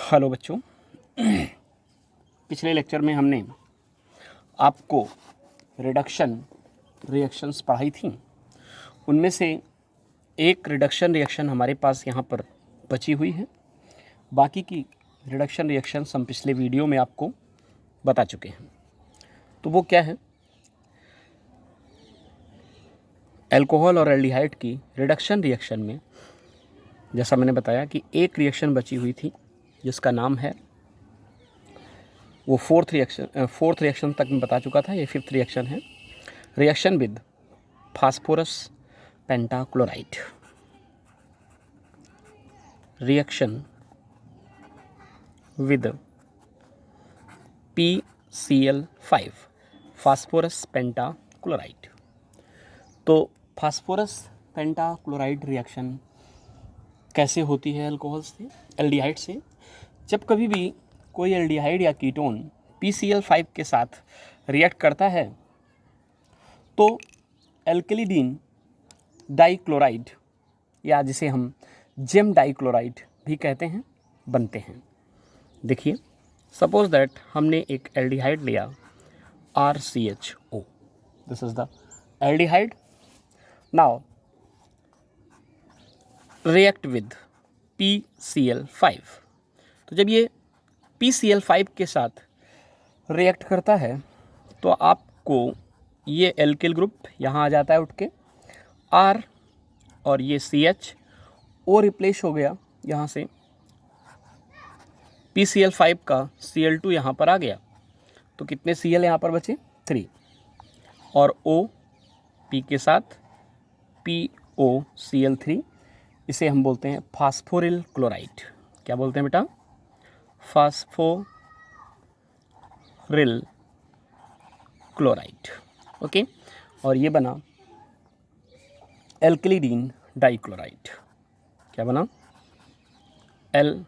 Hello बच्चों, पिछले lecture में हमने आपको रिडक्शन रिएक्शंस पढ़ाई थी। उनमें से एक रिडक्शन रिएक्शन हमारे पास यहाँ पर बची हुई है। बाकी की रिडक्शन रिएक्शंस हम पिछले वीडियो में आपको बता चुके हैं। तो वो क्या है? अल्कोहल और एल्डिहाइड की रिडक्शन रिएक्शन में जैसा मैंने बताया कि एक रिएक्शन बची हुई थी जिसका नाम है, वो फोर्थ रिएक्शन तक मैं बता चुका था, ये फिफ्थ रिएक्शन है। Reaction with phosphorus pentachloride. Reaction with PCl5 phosphorus pentachloride. तो फास्फोरस पेंटाक्लोराइड रिएक्शन कैसे होती है अल्कोहल से, एल्डिहाइड से? जब कभी भी कोई एल्डिहाइड या कीटोन PCl5 के साथ रिएक्ट करता है तो एल्केलिडीन डाइक्लोराइड, या जिसे हम जेम डाइक्लोराइड भी कहते हैं, बनते हैं। देखिए, सपोज दैट हमने एक एल्डिहाइड लिया RCHO, this is the aldehyde. Now react with PCl5। तो जब ये PCl5 के साथ रिएक्ट करता है तो आपको ये एल्किल ग्रुप यहाँ आ जाता है उठ के, R और ये CH O रिप्लेस हो गया यहाँ से, PCl5 का Cl2 यहाँ पर आ गया। तो कितने Cl यहाँ पर बचे? 3, और O P के साथ POCl3, इसे हम बोलते हैं फास्फोरिल क्लोराइड। क्या बोलते हैं बेटा? फास्फोरिल क्लोराइड। ओके, और ये बना एल्केलिडीन डाइक्लोराइड। क्या बना? एल्केलिडीन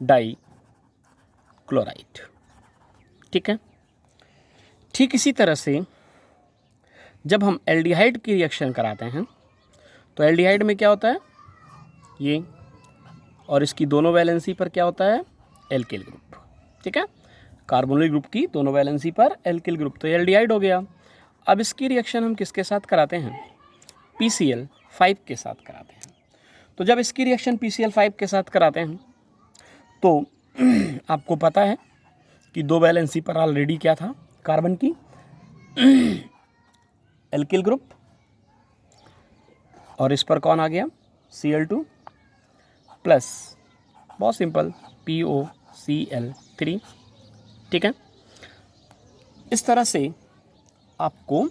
डाइक्लोराइड। ठीक है। ठीक इसी तरह से जब हम एल्डिहाइड की रिएक्शन कराते हैं तो एल्डिहाइड में क्या होता है? ये, और इसकी दोनों वैलेंसी पर क्या होता है? Alkyl group. ठीक है, कार्बोनिल ग्रुप की दोनों वैलेंसी पर एल्किल ग्रुप, तो एल्डिहाइड हो गया। अब इसकी रिएक्शन हम किसके साथ कराते हैं? PCl5 के साथ कराते हैं। तो जब इसकी रिएक्शन PCl5 के साथ कराते हैं तो आपको पता है कि दो वैलेंसी पर ऑलरेडी क्या था कार्बन की? एल्किल ग्रुप, और इस पर कौन आ गया? Cl2 प्लस, बहुत सिंपल, POCl3। ठीक है, इस तरह से आपको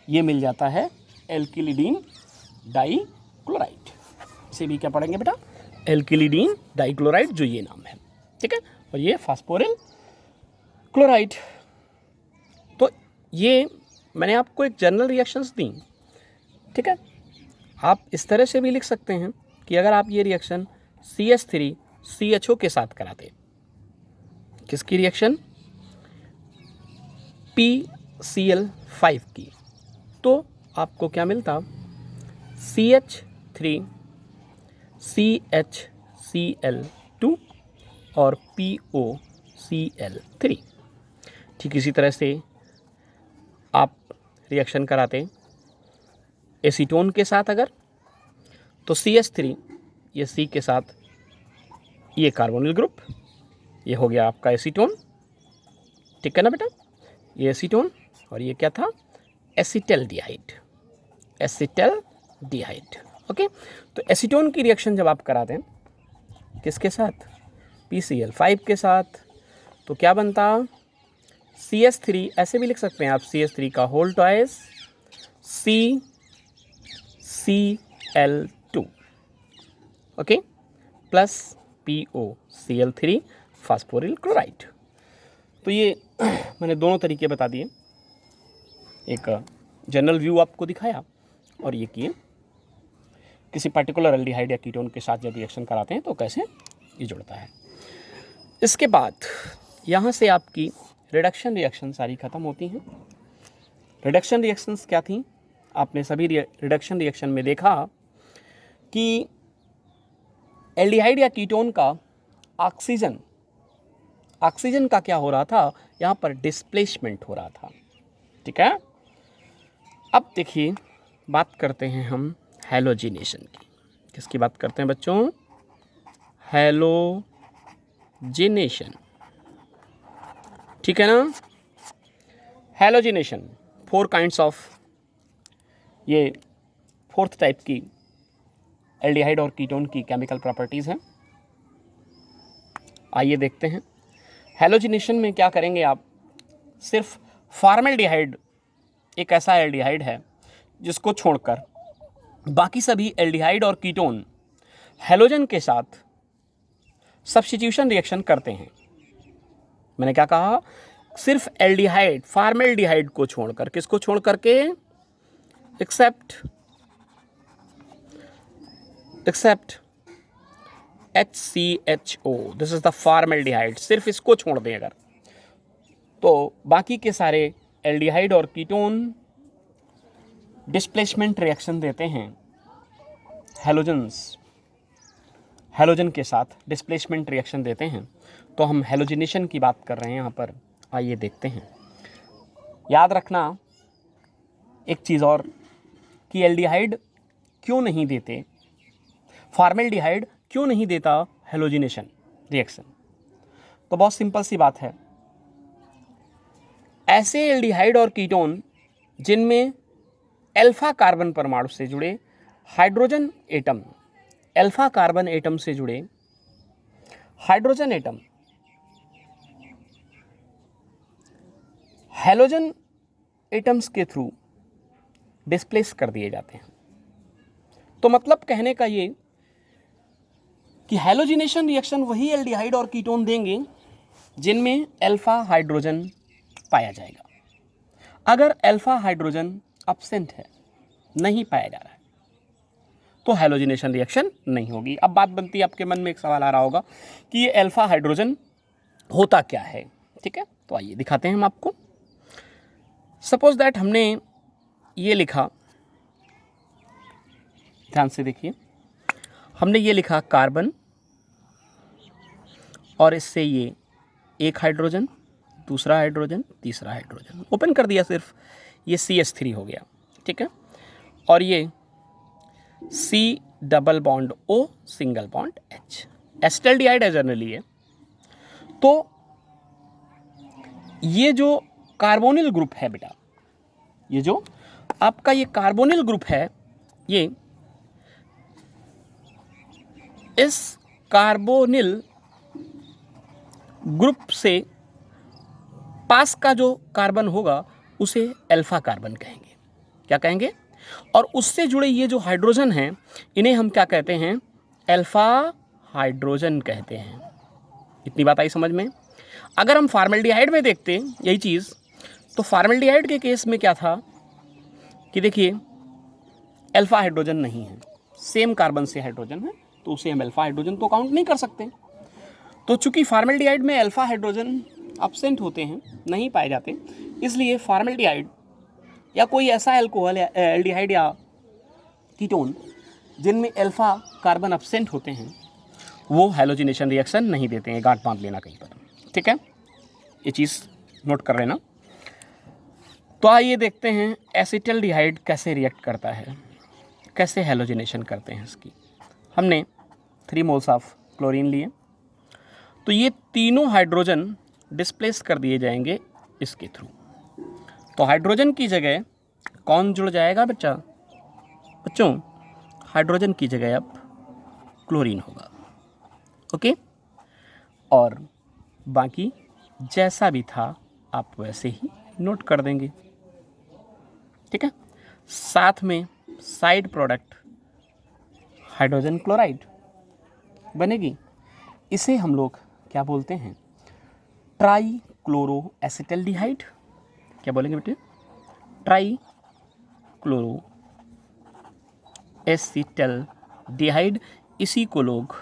ये मिल जाता है एल्केलिडीन डाइक्लोराइड। इसे भी क्या पढ़ेंगे बेटा? एल्केलिडीन डाइक्लोराइड, जो ये नाम है। ठीक है, और ये फास्फोरिल क्लोराइड। तो ये मैंने आपको एक जनरल रिएक्शंस दी। ठीक है, आप इस तरह से भी लिख सकते हैं कि अगर आप ये रिएक्शन CH3CHO के साथ कराते, किसकी रिएक्शन? PCl5 की, तो आपको क्या मिलता? CH3CHCl2 और POCl3। ठीक इसी तरह से आप रिएक्शन कराते एसीटोन के साथ अगर, तो CH3, ये C के साथ ये कार्बोनिल ग्रुप, ये हो गया आपका एसीटोन। ठीक है ना बेटा? ये एसीटोन, और ये क्या था? एसिटल्डिहाइड। एसिटल्डिहाइड। ओके, तो एसीटोन की रिएक्शन जब आप कराते हैं किसके साथ? PCl5 के साथ, तो क्या बनता? CH3, ऐसे भी लिख सकते हैं आप, CH3 का whole twice CCl2, okay, plus POCl3 phosphoryl chloride. तो ये मैंने दोनों तरीके बता दिए, एक जनरल व्यू आपको दिखाया, और ये किए किसी पर्टिकुलर एल्डिहाइड या कीटोन के साथ जब रिएक्शन कराते हैं तो कैसे ये जुड़ता है। इसके बाद यहाँ से आपकी रिडक्शन रिएक्शन सारी ख़त्म होती हैं। रिडक्शन रिएक्शंस क्या थी? आपने सभी रिडक्शन रिएक्शन में देखा कि एल्डिहाइड या कीटोन का ऑक्सीजन का क्या हो रहा था, यहाँ पर डिस्प्लेसमेंट हो रहा था। ठीक है। अब देखिए बात करते हैं हम हैलोजिनेशन की। किसकी बात करते हैं बच्चों? हैलोजिनेशन। ठीक है ना। हैलोजिनेशन 4 काइंड्स ऑफ, ये 4th टाइप की एल्डिहाइड और कीटोन की केमिकल प्रॉपर्टीज़ हैं। आइए देखते हैं। हैलोजिनेशन में क्या करेंगे आप? सिर्फ फॉर्मेल्डिहाइड एक ऐसा एल्डिहाइड है जिसको छोड़कर बाकी सभी एल्डिहाइड और कीटोन हैलोजन के साथ सब्स्टिट्यूशन रिएक्शन करते हैं। मैंने क्या कहा? सिर्फ एल्डिहाइड, फॉर्मेल्डिहाइड को छोड़कर। किसको छोड़ करके? Except HCHO, this is the formaldehyde. सिर्फ इसको छोड़ दें अगर, तो बाकी के सारे एल्डिहाइड और कीटोन डिस्प्लेसमेंट रिएक्शन देते हैं हैलोजन के साथ डिस्प्लेसमेंट रिएक्शन देते हैं। तो हम हैलोजिनेशन की बात कर रहे हैं यहाँ पर। आइए देखते हैं। याद रखना एक चीज़ और कि एल्डिहाइड क्यों नहीं देते, फॉर्मेल्डिहाइड क्यों नहीं देता हैलोजिनेशन रिएक्शन? तो बहुत सिंपल सी बात है। ऐसे एल्डिहाइड और कीटोन जिनमें अल्फा कार्बन परमाणु से जुड़े hydrogen atom, alpha carbon atom से जुड़े हाइड्रोजन एटम हैलोजन एटम्स के थ्रू डिस्प्लेस कर दिए जाते हैं। तो मतलब कहने का ये कि हैलोजिनेशन रिएक्शन वही एल्डिहाइड और कीटोन देंगे जिनमें अल्फा हाइड्रोजन पाया जाएगा। अगर अल्फा हाइड्रोजन एब्सेंट है, नहीं पाया जा रहा है, तो हैलोजिनेशन रिएक्शन नहीं होगी। अब बात बनती है, आपके मन में एक सवाल आ रहा होगा कि ये अल्फा हाइड्रोजन होता क्या है। ठीक है, तो आइए दिखाते हैं हम आपको। सपोज दैट हमने ये लिखा, ध्यान से देखिए, हमने ये लिखा कार्बन और इससे ये एक हाइड्रोजन, दूसरा हाइड्रोजन, तीसरा हाइड्रोजन, ओपन कर दिया, सिर्फ ये CH3 हो गया। ठीक है, और ये C double bond O single bond H, acetaldehyde है जनरली है। तो ये जो कार्बोनिल ग्रुप है बेटा, ये जो आपका ये कार्बोनिल ग्रुप है, ये इस कार्बोनिल ग्रुप से पास का जो कार्बन होगा उसे अल्फा कार्बन कहेंगे। क्या कहेंगे? और उससे जुड़े ये जो हाइड्रोजन हैं, इन्हें हम क्या कहते हैं? अल्फा हाइड्रोजन कहते हैं। इतनी बात आई समझ में? अगर हम फॉर्मेल्डिहाइड में देखते यही चीज़, तो फॉर्मेल्डिहाइड के केस में क्या था कि देखिए अल्फा हाइड्रोजन नहीं है, सेम कार्बन से हाइड्रोजन है, तो उसे हम अल्फा हाइड्रोजन तो काउंट नहीं कर सकते। तो चूंकि फॉर्मेल्डिहाइड में अल्फा हाइड्रोजन एब्सेंट होते हैं, नहीं पाए जाते, इसलिए फॉर्मेल्डिहाइड या कोई ऐसा अल्कोहल या एल्डिहाइड या कीटोन जिनमें अल्फा कार्बन एब्सेंट होते हैं, वो हैलोजिनेशन रिएक्शन नहीं देते हैं। गांठ बांध लेना कहीं पर। ठीक है, ये चीज़ नोट कर लेना। तो आइए देखते हैं एसिटल्डिहाइड कैसे रिएक्ट करता है, कैसे हैलोजिनेशन करते हैं इसकी। हमने 3 मोल्स ऑफ क्लोरीन लिए, तो ये तीनों हाइड्रोजन डिस्प्लेस कर दिए जाएंगे इसके थ्रू। तो हाइड्रोजन की जगह कौन जुड़ जाएगा बच्चों? हाइड्रोजन की जगह अब क्लोरीन होगा। ओके, और बाकी जैसा भी था आप वैसे ही नोट कर देंगे। ठीक है, साथ में साइड प्रोडक्ट हाइड्रोजन क्लोराइड बनेगी। इसे हम लोग क्या बोलते हैं? Try chloro acetaldehyde. क्या बोलेंगे बेटे? Try chloro acetaldehyde. इसी को लोग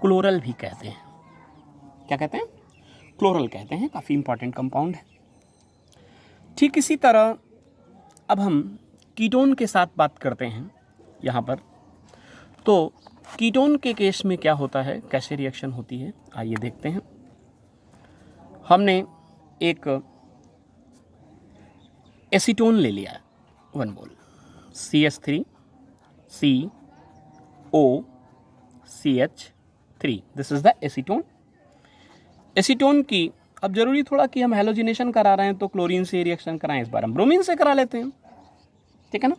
क्लोरल भी कहते हैं। क्या कहते हैं? क्लोरल कहते हैं। काफ़ी इंपॉर्टेंट कंपाउंड है। ठीक इसी तरह अब हम कीटोन के साथ बात करते हैं। यहाँ पर तो कीटोन के केस में क्या होता है, कैसे रिएक्शन होती है, आइए देखते हैं। हमने एक एसीटोन ले लिया, 1 मोल, CH3 COCH3, this is the acetone. Acetone की अब जरूरी थोड़ा कि हम हैलोजिनेशन करा रहे हैं तो क्लोरीन से रिएक्शन कराएं, इस बार हम ब्रोमीन से करा लेते हैं, ठीक है ना।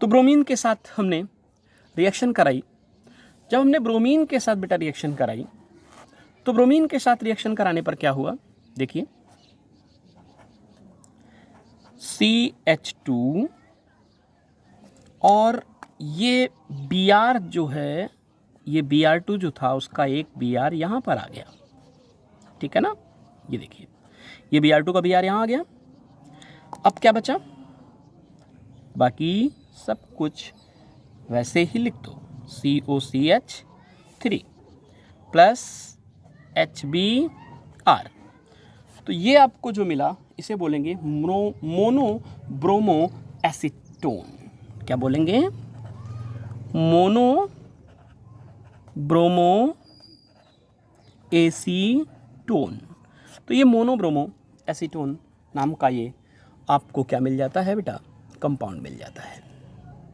तो ब्रोमीन के साथ हमने रिएक्शन कराई। जब हमने ब्रोमीन के साथ बेटा रिएक्शन कराई तो ब्रोमीन के साथ रिएक्शन कराने पर क्या हुआ, देखिए CH2 और ये Br जो है, ये Br2 जो था उसका एक Br यहां पर आ गया, ठीक है ना। ये देखिए ये Br2 का Br यहां आ गया। अब क्या बचा, बाकी सब कुछ वैसे ही लिख दो, COCH3 प्लस HBr। तो ये आपको जो मिला इसे बोलेंगे मोनो ब्रोमो एसीटोन। क्या बोलेंगे, मोनो ब्रोमो एसीटोन। तो ये मोनो ब्रोमो एसीटोन नाम का ये आपको क्या मिल जाता है बेटा, कंपाउंड मिल जाता है।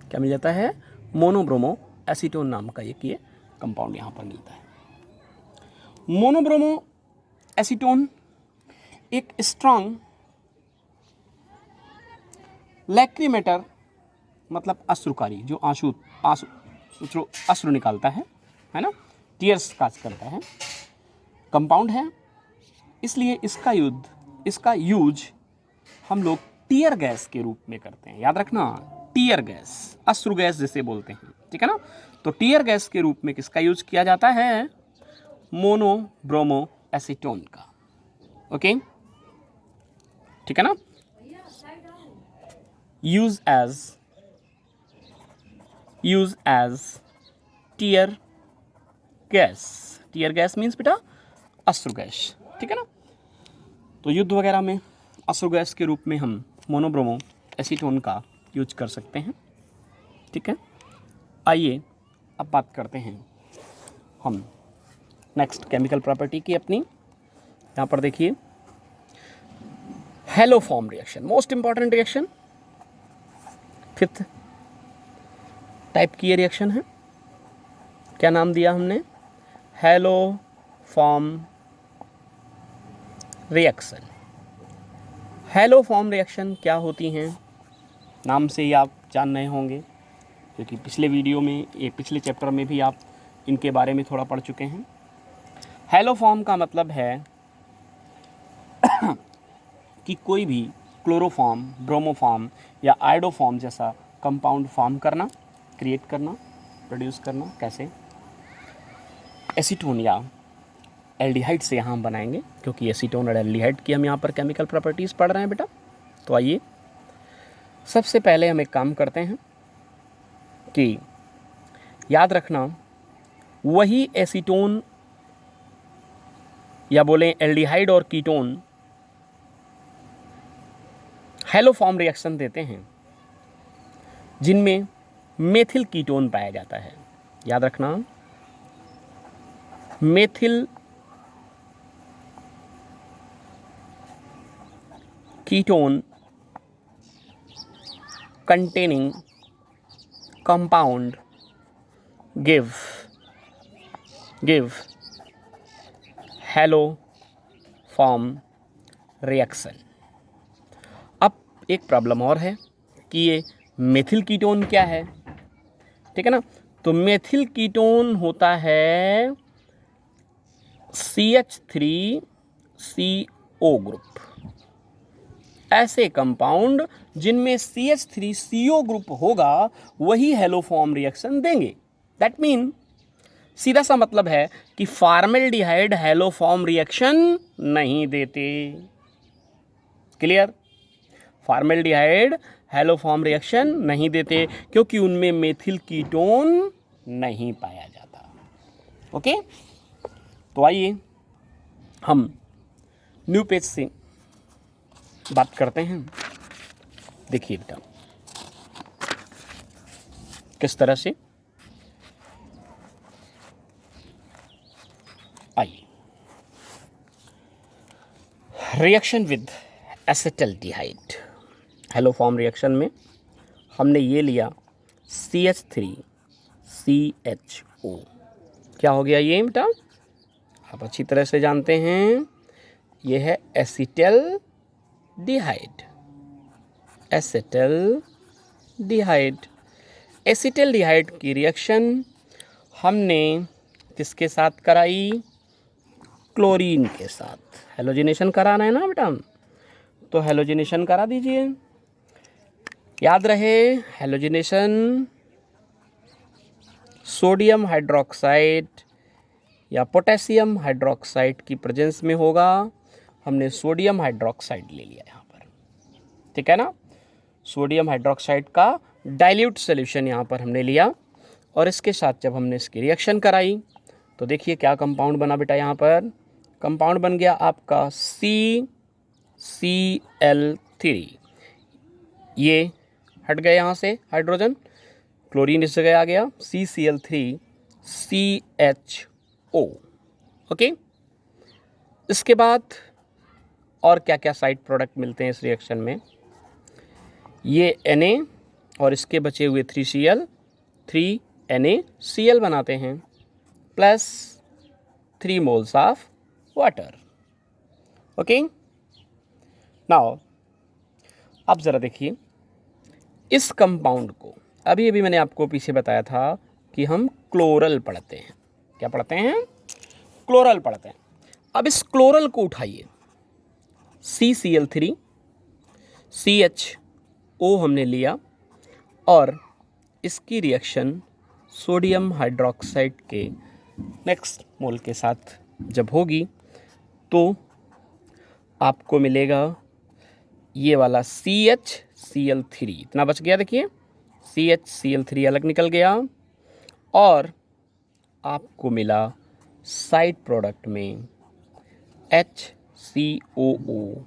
क्या मिल जाता है, मोनो ब्रोमो एसीटोन नाम का एक ये कंपाउंड यहाँ पर मिलता है। मोनो ब्रोमो एसीटोन एक स्ट्रॉन्ग लैक्रीमेटर, मतलब अश्रुकारी, जो अश्रु निकालता है ना, टीयर्स काज करता है, कंपाउंड है। इसलिए इसका यूज हम लोग टीयर गैस के रूप में करते हैं, याद रखना, टीयर गैस, अश्रु गैस जिसे बोलते हैं, ठीक है ना। तो टीयर गैस के रूप में किसका यूज किया जाता है, मोनो ब्रोमो एसीटोन का, ओके, ठीक है ना। Use as tear gas means बेटा अश्रु गैस, ठीक है ना। तो युद्ध वगैरह में अश्रु गैस के रूप में हम मोनोब्रोमो एसीटोन का यूज कर सकते हैं, ठीक है। आइए अब बात करते हैं हम नेक्स्ट केमिकल प्रॉपर्टी की अपनी। यहाँ पर देखिए hello form reaction, most important reaction, 5th type की ये रिएक्शन है। क्या नाम दिया हमने, hello form reaction. Hello form reaction क्या होती हैं, नाम से ही आप जान रहे होंगे, क्योंकि पिछले वीडियो में, ये पिछले चैप्टर में भी आप इनके बारे में थोड़ा पढ़ चुके हैं। हेलो फॉर्म का मतलब है कि कोई भी क्लोरोफॉर्म, ब्रोमोफॉर्म या आयोडोफॉर्म जैसा कंपाउंड फॉर्म करना, क्रिएट करना, प्रोड्यूस करना। कैसे, एसीटोन या एल्डिहाइड से यहाँ हम बनाएंगे, क्योंकि एसीटोन और एल्डिहाइड की हम यहाँ पर केमिकल प्रॉपर्टीज़ पढ़ रहे हैं बेटा। तो आइए सबसे पहले हम एक काम करते हैं कि याद रखना, वही एसीटोन या बोलें एल्डिहाइड और कीटोन हेलो फॉर्म रिएक्शन देते हैं जिनमें मेथिल कीटोन पाया जाता है। याद रखना, methyl ketone containing compound give hello form reaction. अब एक प्रॉब्लम और है कि ये मेथिल कीटोन क्या है, ठीक है ना। तो मेथिल कीटोन होता है CH3CO ग्रुप। ऐसे कंपाउंड जिनमें CH3CO ग्रुप होगा वही हेलो फॉर्म रिएक्शन देंगे। दैट मीन, सीधा सा मतलब है कि फॉर्मेल्डिहाइड हेलो फॉर्म रिएक्शन नहीं देते। Clear, formaldehyde hello form reaction नहीं देते क्योंकि उनमें मेथिल कीटोन नहीं पाया जाता। ओके, तो आइए हम न्यू पेज से बात करते हैं। देखिए बेटा किस तरह से reaction with acetaldehyde. Hello form reaction में हमने ये लिया CH3CHO। क्या हो गया ये बेटा? आप अच्छी तरह से जानते हैं, ये है एसिटल्डिहाइड। एसिटल्डिहाइड, एसिटल्डिहाइड की रिएक्शन हमने किसके साथ कराई? क्लोरीन के साथ। हेलोजिनेशन कराना है ना बेटा, तो हेलोजिनेशन करा दीजिए। याद रहे, हेलोजिनेशन सोडियम हाइड्रोक्साइड या पोटेशियम हाइड्रोक्साइड की प्रेजेंस में होगा। हमने सोडियम हाइड्रोक्साइड ले लिया यहाँ पर, ठीक है ना। सोडियम हाइड्रोक्साइड का डाइल्यूट सॉल्यूशन यहाँ पर हमने लिया, और इसके साथ जब हमने इसकी रिएक्शन कराई तो देखिए क्या कंपाउंड बना बेटा। यहाँ पर कंपाउंड बन गया आपका CCl3। ये हट गए यहाँ से हाइड्रोजन, क्लोरीन इस जगह आ गया, CCl3CHO। ओके, इसके बाद और क्या क्या साइड प्रोडक्ट मिलते हैं इस रिएक्शन में? ये Na और इसके बचे हुए 3Cl 3NaCl बनाते हैं, plus 3 moles of water. Okay, now अब ज़रा देखिए इस कंपाउंड को। अभी अभी मैंने आपको पीछे बताया था कि हम क्लोरल पढ़ते हैं। क्या पढ़ते हैं? क्लोरल पढ़ते हैं। अब इस क्लोरल को उठाइए, CCl3 CHO हमने लिया, और इसकी रिएक्शन सोडियम हाइड्रोक्साइड के नेक्स्ट मोल के साथ जब होगी तो आपको मिलेगा ये वाला CHCl3। इतना बच गया, देखिए CHCl3 अलग निकल गया, और आपको मिला साइड प्रोडक्ट में HCOONA।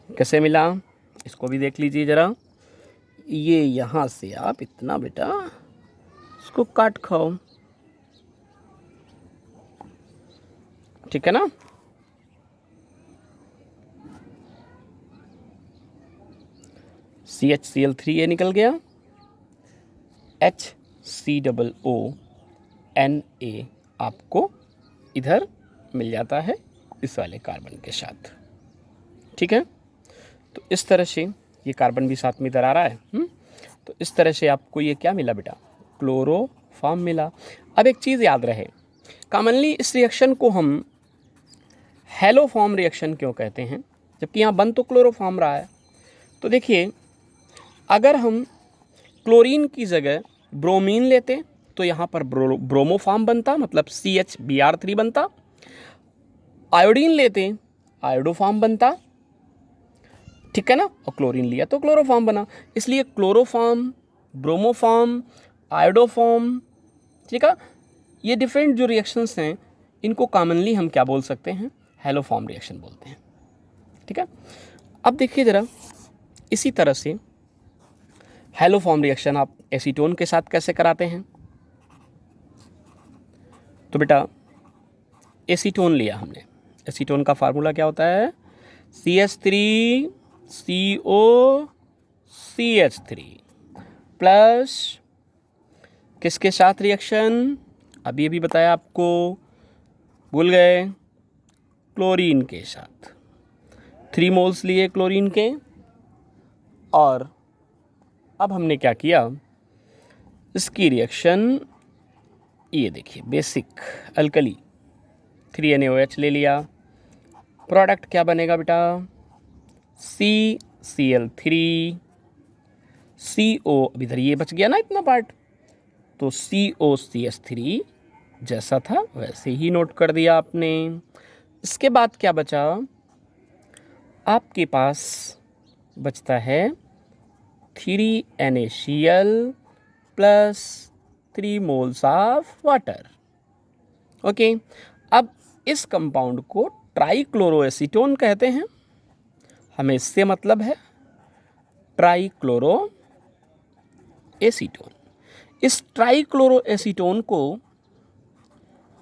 कैसे मिला इसको भी देख लीजिए ज़रा। ये यहाँ से आप इतना बेटा इसको काट खाओ, ठीक है ना। CHCl3 ये निकल गया, HCOONA आपको इधर मिल जाता है इस वाले कार्बन के साथ, ठीक है। तो इस तरह से ये कार्बन भी साथ में इधर आ रहा है। तो इस तरह से आपको ये क्या मिला बेटा? क्लोरोफॉर्म मिला। अब एक चीज़ याद रहे, कॉमनली इस रिएक्शन को हम हेलोफॉर्म रिएक्शन क्यों कहते हैं, जबकि यहाँ बन तो क्लोरोफॉर्म रहा है। तो देखिए, अगर हम क्लोरीन की जगह ब्रोमीन लेते तो यहाँ पर ब्रोमोफॉर्म बनता, मतलब CHBr3 बनता। आयोडीन लेते आयोडोफॉर्म बनता, ठीक है ना, और क्लोरीन लिया तो क्लोरोफॉर्म बना। इसलिए क्लोरोफॉर्म, ब्रोमोफॉर्म, आयोडोफॉर्म, ठीक है, ये डिफरेंट जो रिएक्शंस हैं इनको कॉमनली हम क्या बोल सकते हैं? हेलोफॉर्म रिएक्शन बोलते हैं, ठीक है। अब देखिए ज़रा, इसी तरह से हेलोफॉर्म रिएक्शन आप एसीटोन के साथ कैसे कराते हैं? तो बेटा एसीटोन लिया हमने, एसीटोन का फार्मूला क्या होता है? CH3COCH3 प्लस किसके साथ रिएक्शन? अभी अभी बताया आपको, भूल गए? क्लोरीन के साथ। 3 moles लिए क्लोरीन के, और अब हमने क्या किया? इसकी रिएक्शन ये देखिए, बेसिक अल्कली 3NaOH ले लिया। प्रोडक्ट क्या बनेगा बेटा? CCl3CO, अब इधर ये बच गया ना इतना पार्ट, तो COCH3 जैसा था वैसे ही नोट कर दिया आपने। इसके बाद क्या बचा? आपके पास बचता है 3NaCl plus 3 moles of water. Okay, अब इस कंपाउंड को ट्राइक्लोरोएसीटोन कहते हैं। हमें इससे मतलब है ट्राइक्लोरो एसीटोन। इस ट्राइक्लोरोएसीटोन को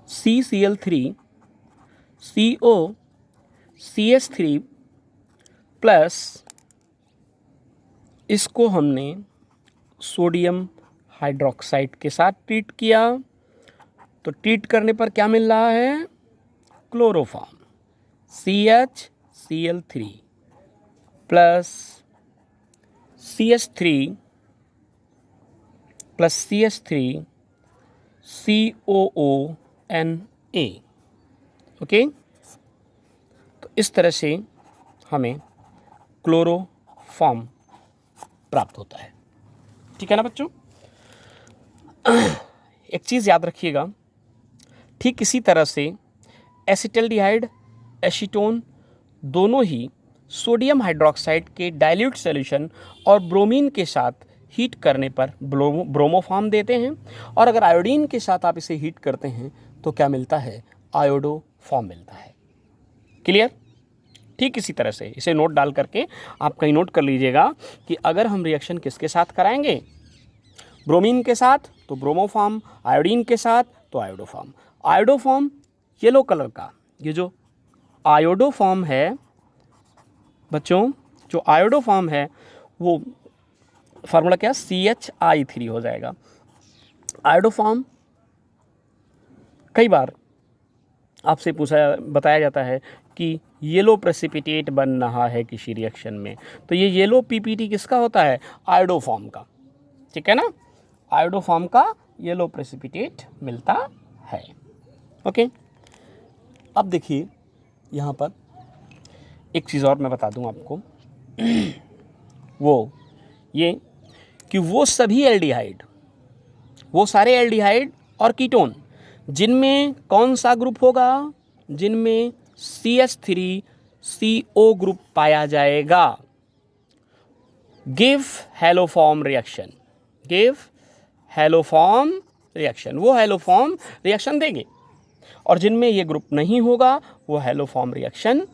CCl3 COCH3 प्लस इसको हमने सोडियम हाइड्रोक्साइड के साथ ट्रीट किया, तो ट्रीट करने पर क्या मिल रहा है? Chloroform CHCl3 plus CH3 plus CH3 COONA। Okay, तो इस तरह से हमें क्लोरोफॉर्म प्राप्त होता है। ठीक है ना बच्चों? एक चीज़ याद रखिएगा, ठीक इसी तरह से एसिटल्डिहाइड, एसीटोन दोनों ही सोडियम हाइड्रोक्साइड के डाइल्यूट सॉल्यूशन और ब्रोमीन के साथ हीट करने पर ब्रोमोफॉर्म देते हैं, और अगर आयोडीन के साथ आप इसे हीट करते हैं तो क्या मिलता है? आयोडोफॉर्म मिलता है। क्लियर? ठीक इसी तरह से इसे नोट डाल करके आप कहीं नोट कर लीजिएगा कि अगर हम रिएक्शन किसके साथ कराएंगे? ब्रोमीन के साथ तो ब्रोमोफॉर्म, आयोडीन के साथ तो आयोडोफॉर्म। आयोडोफॉर्म येलो कलर का, ये जो आयोडोफॉर्म है बच्चों, जो आयोडोफॉर्म है वो फार्मूला क्या? CHI3 हो जाएगा। आयोडोफॉर्म कई बार आपसे बताया जाता है कि येलो प्रेसिपिटेट बन रहा है किसी रिएक्शन में, तो ये येलो PPT किसका होता है? आयोडोफॉर्म का। ठीक है ना? आयोडोफॉर्म का येलो प्रेसिपिटेट मिलता है। ओके, अब देखिए यहाँ पर एक चीज़ और मैं बता दूँ आपको वो ये कि वो सभी एल्डिहाइड, वो सारे एल्डिहाइड और कीटोन जिनमें कौन सा ग्रुप होगा? जिनमें CH3CO ग्रुप पाया जाएगा, give haloform reaction, give haloform reaction, वो हैलोफॉर्म रिएक्शन देंगे, और जिनमें ये ग्रुप नहीं होगा वो हैलोफॉर्म रिएक्शन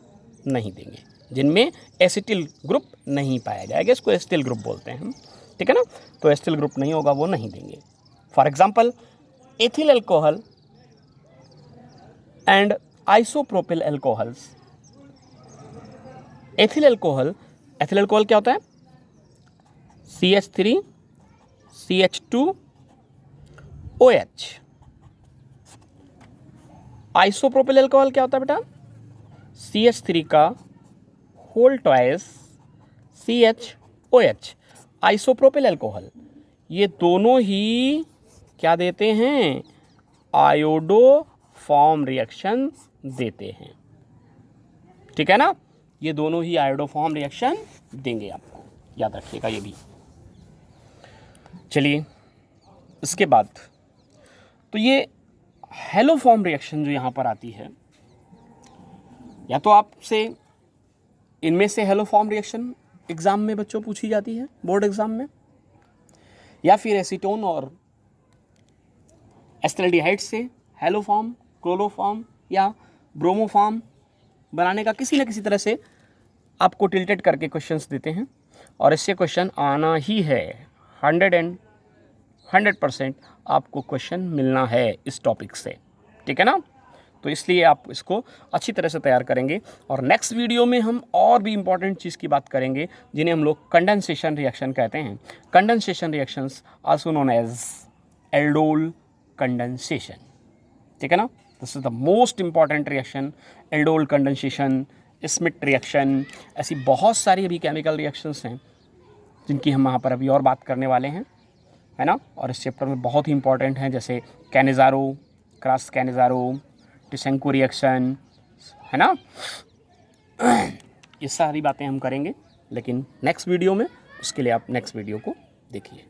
नहीं देंगे, जिनमें एसिटिल ग्रुप नहीं पाया जाएगा, इसको एसिटिल ग्रुप बोलते हैं हम। ठीक है ना? तो एसिटिल ग्रुप नहीं होगा वो नहीं देंगे। For example ethyl alcohol and isopropyl alcohols. Ethyl alcohol क्या होता है? CH3 CH2OH। आइसोप्रोपिल अल्कोहल क्या होता है बेटा? CH3 का whole twice CHOH। Isopropyl alcohol ये दोनों ही क्या देते हैं? आयोडोफॉर्म रिएक्शन देते हैं। ठीक है ना? ये दोनों ही आयोडोफॉर्म रिएक्शन देंगे आपको, याद रखिएगा ये भी। चलिए इसके बाद तो ये हैलोफॉर्म रिएक्शन जो यहाँ पर आती है, या तो आपसे इनमें से हैलोफॉर्म रिएक्शन एग्जाम में बच्चों पूछी जाती है, बोर्ड एग्जाम में, या फिर एसीटोन और एस्टल्डिहाइड से हैलोफॉर्म, क्लोरोफॉर्म या ब्रोमोफॉर्म बनाने का किसी न किसी तरह से आपको टिल्टेड करके क्वेश्चंस देते हैं, और इससे क्वेश्चन आना ही है। 100% आपको क्वेश्चन मिलना है इस टॉपिक से। ठीक है ना? तो इसलिए आप इसको अच्छी तरह से तैयार करेंगे, और नेक्स्ट वीडियो में हम और भी इंपॉर्टेंट चीज़ की बात करेंगे जिन्हें हम लोग कंडेंसेशन रिएक्शन कहते हैं। Condensation reactions also known as aldol condensation. ठीक है ना? This is the most important reaction, aldol condensation, Schmidt reaction, ऐसी बहुत सारी अभी केमिकल रिएक्शंस हैं जिनकी हम वहाँ पर अभी और बात करने वाले हैं, है ना? और इस चैप्टर में बहुत ही इंपॉर्टेंट हैं, जैसे कैनिज़ारो, क्रॉस कैनिज़ारो, टिसेंको रिएक्शन, है ना? ये सारी बातें हम करेंगे, लेकिन नेक्स्ट वीडियो में। उसके लिए आप नेक्स्ट वीडियो को देखिए।